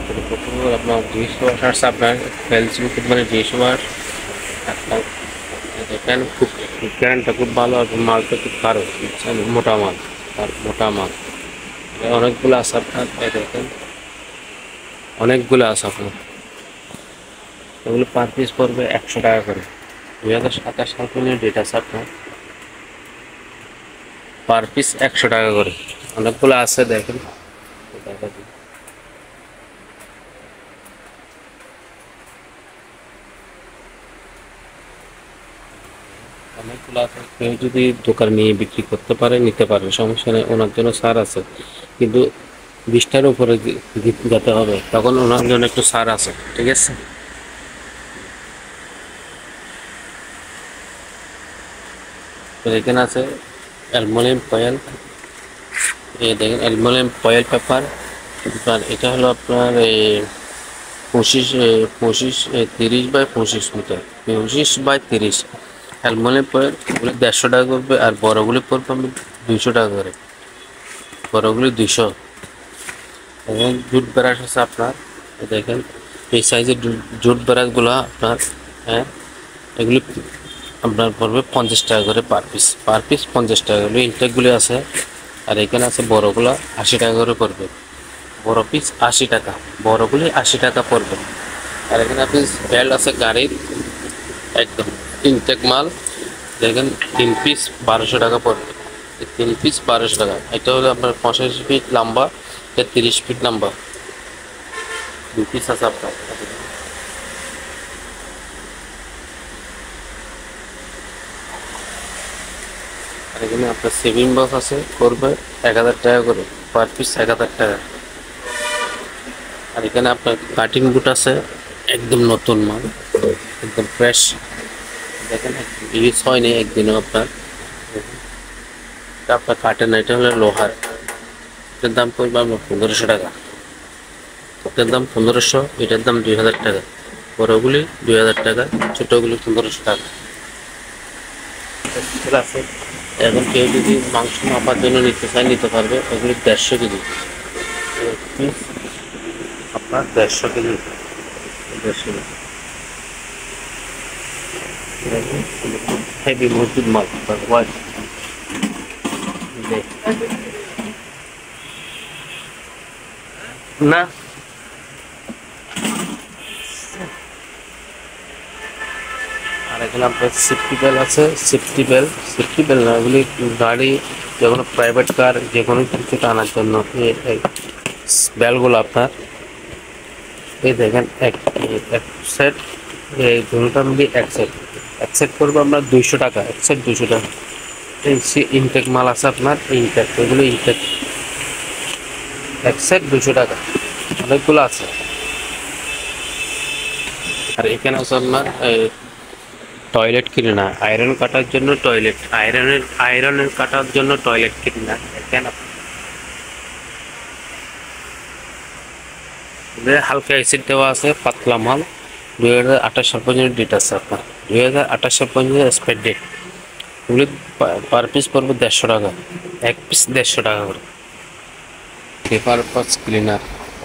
আপনার 200 ওয়াট আপনার ফেলসিং মানে 200 ওয়াট আপনার দেখেন খুব গ্যারান্টিটা খুব ভালো আর মালটা খুব কারো মোটা মাল আর মোটা মাল অনেকগুলো আছে আপনার দেখেন অনেকগুলো আছে আপনার এগুলো পার পিস পড়বে 100 টাকা করে 2027 সাল পর্যন্ত ডেট আছে আপনার পার পিস 100 টাকা করে অনেকগুলো আছে দেখেন দেখা দিই অনেকগুলো আছে কেউ যদি দোকান নিয়ে বিক্রি করতে পারে নিতে পারবে সমস্যা নেই ওনার জন্য ছাড় আছে কিন্তু 20টার উপরে যেতে হবে তখন ওনার জন্য একটু ছাড় আছে ঠিক আছে তো এখানে আছে অ্যালুমিনিয়াম ফয়েল এই দেখেন অ্যালুমিনিয়াম ফয়েল পেপার এটা হলো আপনার 25 30 by 25 metre 25 by 30 aluminium foil ওগুলি 150 টাকা করবে আর বড়গুলি পড়বে আমি 200 টাকা করে বড়গুলি 200 এবং জুট ব্রাশ আছে আপনার দেখেন এই সাইজের জুট ব্রাশগুলো আপনার হ্যাঁ এগুলি আপনার পড়বে 50 টাকা করে পার পিস 50 টাকা করে ইনটেকগুলি আছে আর এখানে আছে বড়গুলো 80 টাকা করে পড়বে বড় পিস 80 টাকা বড়গুলি 80 টাকা পড়বে আর এখানে আপনি বেল্ট আছে গাড়ির একদম ইনটেক মাল দেখেন 3 পিস 1200 টাকা পড়বে 3 পিস 1200 টাকা এটা হলো আপনার 85 ফিট লম্বা 30 ফিট লম্বা 2 পিস আছে আপনার আর এখানে আপনার সেভিং বক্স আছে পড়বে 1000 টাকা করে পার পিস 1000 টাকা আর এখানে আপনার কাটিং বুট আছে একদম নতুন মাল একদম ফ্রেশ দেখেন ইউজ হয়নি একদিনও আপনার আপনার কাটে না এটা হলো লোহার এটার দাম পড়বে আপনার 1500 টাকা এটার দাম 1500 এটার দাম 2000 টাকা বড়গুলি 2000 টাকা ছোটগুলি 1500 টাকা আছে এখন কেউ যদি মাংস মাপার জন্য নিতে চায় নিতে পারবে ওগুলি 150 কেজি আপনার 150 কেজি 150 কেজি হেভি মজবুত মাল হোয়াইট না আর এখানে আপনার সেফটি বেল্ট আছে সেফটি বেল্ট না এগুলি গাড়ি যে কোনো প্রাইভেট কার যে কোনো কিছু টানার জন্য এই বেল্টগুলো আপনার এই দেখেন এক সেট এই দুটোটা মিলি এক সেট করবো আপনার 200 টাকা এক সেট 200 টাকা এই ইনটেক মাল আছে আপনার ইনটেক এগুলো ইনটেক এক সেট 200 টাকা অনেকগুলো আছে আর এখানে আছে আপনার টয়লেট ক্লিনার আয়রন কাটার জন্য টয়লেট আয়রনের কাটার জন্য টয়লেট ক্লিনার এখানে হালকা অ্যাসিড দেওয়া আছে পাতলা মাল 2028 সাল পর্যন্ত ডেট আছে আপনার 2028 সাল পর্যন্ত এক্সপায়ার ডেট এগুলি পার পিস পড়বে 150 টাকা এক পিস 150 টাকা করে পেপার পাস ক্লিনার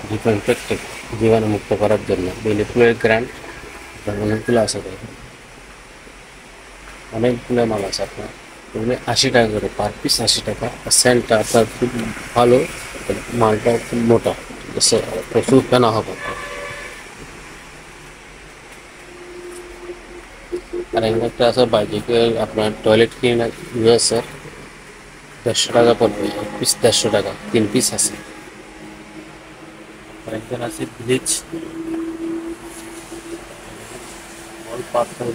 ডিসইনফেক্টেড জীবাণুমুক্ত করার জন্য বেলিফ্লুয়েড গ্র্যান্ড অনেকগুলো আছে অনেকগুলো মাল আছে আপনার এগুলো 80 টাকা করে পার পিস 80 টাকা আর সেন্টটা আপনার খুব ভালো মালটা খুব মোটা ঠিক আছে প্রচুর কেনা হবে আর এখানে একটা আছে বাইকে আপনার টয়লেট ক্লিনার ইউএসের 150 টাকা পড়বে এক পিস 150 টাকা 3 পিস আছে আর এখানে আছে ব্লিচ অল পাথর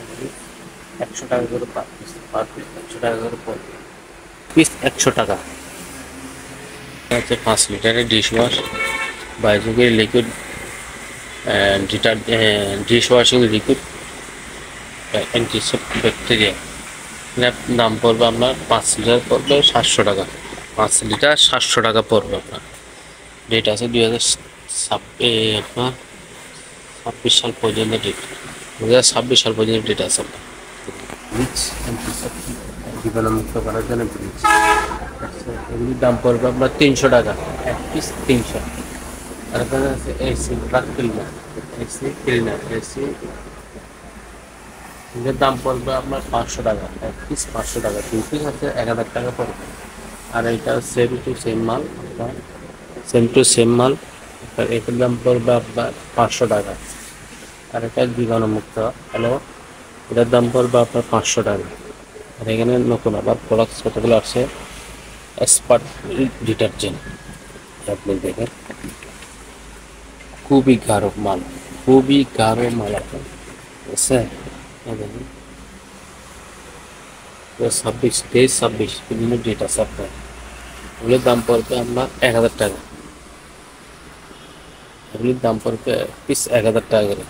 100 টাকা করে পার পিস 100 টাকা করে পড়বে পিস 100 টাকা আছে 5 লিটারের ডিশ ওয়াশ বাইকের liquid dish washing liquid antiseptic bacteria দাম পড়বে আপনার 5 লিটার পড়বে 700 টাকা 5 লিটার 700 টাকা পড়বে আপনার ডেট আছে 2026 সাল পর্যন্ত ডেট 2026 সাল পর্যন্ত ডেট আছে আপনার ব্লিচ অ্যান্টিসেপ্টিক জীবাণুমুক্ত করার জন্য ব্লিচ এগুলির দাম পড়বে আপনার 300 টাকা এক পিস 300 আর এখানে আছে এসি প্লাগ ক্লিনার, এসি এর দাম পড়বে আপনার 500 টাকা, এক পিস 500 টাকা, 2 পিস আছে 1000 টাকা পড়বে। আর এটা সেম টু সেম মাল, সেম টু সেম মাল, এটার দাম পড়বে আপনার 500 টাকা। আর এটা জীবাণুমুক্ত, হ্যালো, এটার দাম পড়বে আপনার 500 টাকা। আর এখানে নতুন আবার প্রোডাক্টস কতগুলো আছে, এক্সপার্ট ডিটারজেন্ট, আপনি দেখেন খুবই গাঢ় মাল, খুবই গাঢ় মাল আপনার, বুঝছে? এই দেখেন, 26 বিভিন্ন ডেট আছে আপনার, এগুলোর দাম পড়বে আপনার 1000 টাকা, এগুলির দাম পড়বে পিস 1000 টাকা করে।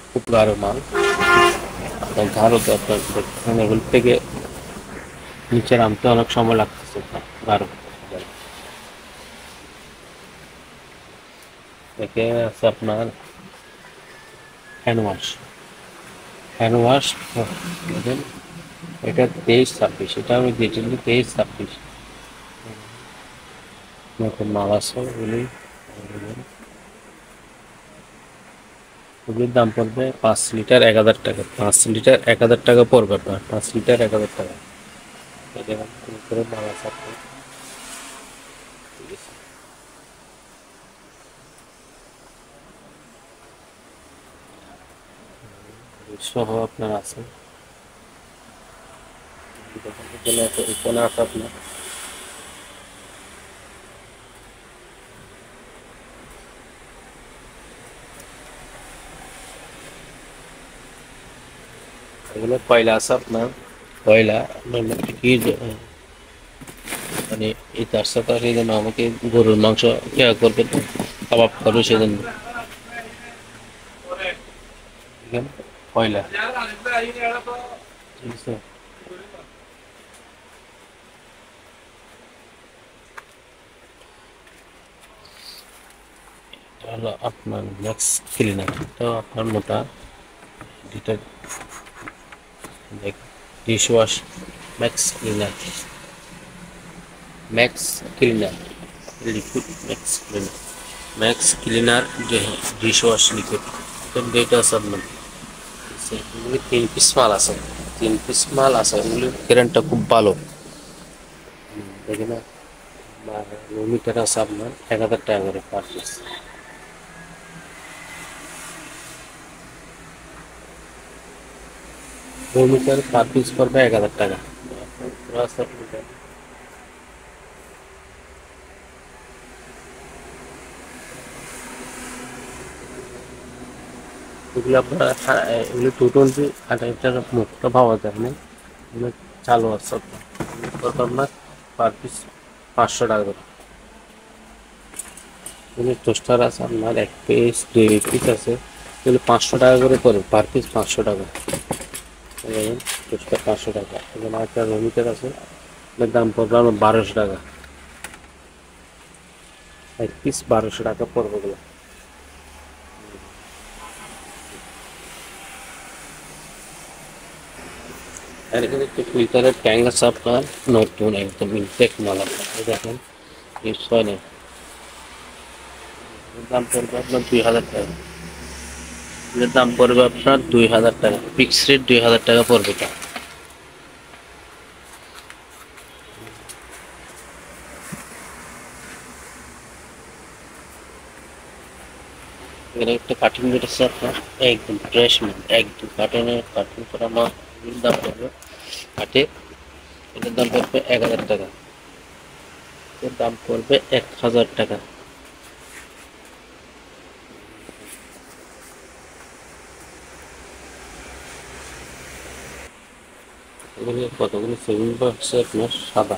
খুব গাঢ় মাল, আপনার গাঢ় তো আপনার দেখতেছেন, এগুলি থেকে নিচে নামতে অনেক সময় লাগতেছে গাঢ়। একে আছে আপনার হ্যান্ড ওয়াশ, হ্যান্ড ওয়াশ দেখেন, এটা 23-26, এটা আমি দিয়েছিলাম 23-26, নতুন মাল আছে এগুলি। এগুলির দাম পড়বে 5 লিটার 1000 টাকা, 5 লিটার 1000 টাকা পড়বে আপনার, 5 লিটার 1000 টাকা। এটা করে মাল আছে আপনার, ঠিক আছে? সহ আপনার আছে, এখানে আছে আপনার এগুলো কয়লা আছে আপনার, কয়লা আপনার কি মানে এই তার সাথে সেই জন্য আমাকে গরুর মাংস কেয়া করবে তো, কাবাব করবে সেজন্য, এখানে কয়লা, ঠিক আছে? এটা হলো আপনার ম্যাক্স ক্লিনার, এটাও আপনার মোটা ডিটার, dish wash, max cleaner, max cleaner liquid, max cleaner dish wash liquid, date আছে আপনার, এগুলি 3 পিস মাল আছে, 3 পিস মাল আছে, এগুলির গ্যারান্টিটা খুব ভালো। দেখেন মিটার আছে আপনার 1000 টাকা করে per piece, metre per piece পড়বে 1000 টাকা। এগুলো আপনার এগুলো 220 মুখটা পাওয়া যায় না, এগুলো চালু আছে আপনার, আপনার পার পিস 500 টাকা করে। এগুলো টোস্টার আছে আপনার 1 পিস 2 পিস আছে, এগুলো 500 টাকা করে পড়ে পার পিস, 500 টাকা। টোস্টার 500 টাকা। এখানে একটা রোমিটার আছে, এর দাম পড়বে আমার 1200 টাকা, 1 পিস 1200 টাকা পড়বে এগুলো। আর এখানে একটু ফিল্টারের ট্যাঙ্ক আছে আপনার, নতুন একদম ইনটেক মাল আপনার, দেখেন ইউজ হয় না, দাম পড়বে আপনার 2000 টাকা, এর দাম পড়বে আপনার 2000 টাকা, ফিক্স রেট 2000 টাকা পড়বে এটা। এখানে একটা কার্টুন বেড আছে আপনার, একদম ফ্রেশ মাল, একদম কার্টুন করা মাল, এর দাম পড়বে কাটে, এটার দাম পড়বে 1000 টাকা, এর দাম পড়বে 1000 টাকা। এগুলো কতগুলো সেভিং বক্স আপনার সাদা,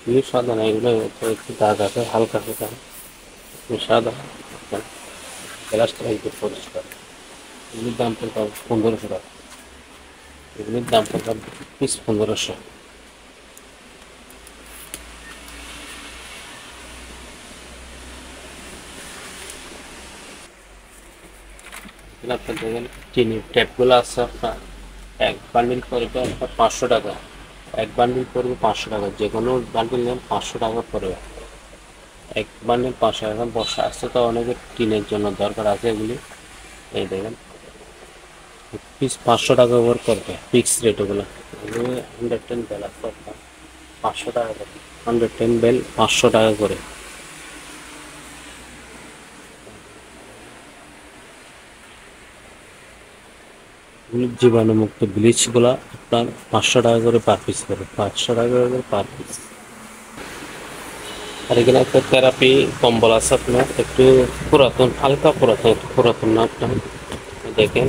এগুলো সাদা না, এগুলো একটু দাগ আছে হালকা হালকা, সাদা গ্লাসটা একটু পরিষ্কার। এগুলির দাম পড়বে 1500 টাকা, এগুলির দাম পড়বে পিস 1500। এখানে আপনার দেখেন চিনি ট্যাপগুলো আছে আপনার, এক বান্ডিল পড়বে আপনার 500 টাকা, এক বান্ডিল পড়বে 500 টাকা, যে কোনো বান্ডিল নেন 500 টাকা পড়বে। এক মানে 500 এখন বর্ষা আসছে তো অনেকের টিনের জন্য দরকার আছে এগুলি। এই দেখেন পিস 500 টাকা ওভার করবে ফিক্স রেট ওগুলো। 110 বেল আছে আপনার 500 টাকা করে, 110 বেল 500 টাকা করে। জীবাণুমুক্ত ব্লিচগুলা আপনার 500 টাকা করে পার পিস করে, 500 টাকা করে পার পিস। আর এখানে একটা থেরাপি কম্বল আছে আপনার একটু পুরাতন, হালকা পুরাতন, পুরাতন না আপনার দেখেন।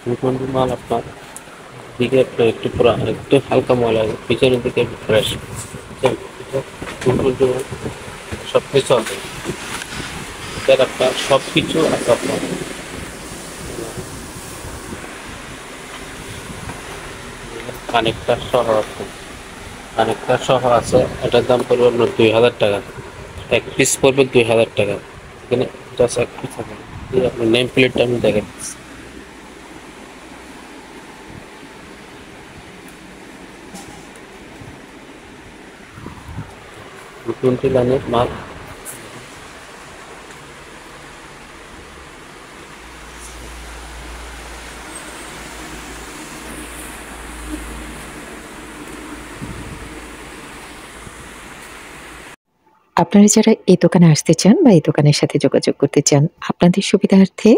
নতুন মাল আপনার দিকে একটু পুরা একটু হালকা ময়লা, পিছনের দিকে একটু ফ্রেশ সব কিছু আছে এটার আপনার, সব কিছু আছে আপনার। কানেক্টার সহ আছে, কানেক্টার সহ আছে, এটার দাম পড়বে আপনার 2000 টাকা। এক পিস পড়বে 2000 টাকা। এখানে জাস্ট এক পিস আছে। এই আপনার নেম প্লেটটা আমি দেখেন। তিনটি লাইনের মাল। আপনারা যারা এই দোকানে আসতে চান বা এই দোকানের সাথে যোগাযোগ করতে চান, আপনাদের সুবিধার্থে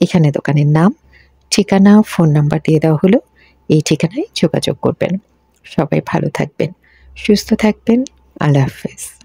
এখানে দোকানের নাম, ঠিকানা, ফোন নাম্বার দিয়ে দেওয়া হলো। এই ঠিকানায় যোগাযোগ করবেন। সবাই ভালো থাকবেন, সুস্থ থাকবেন। আল্লাহ হাফেজ।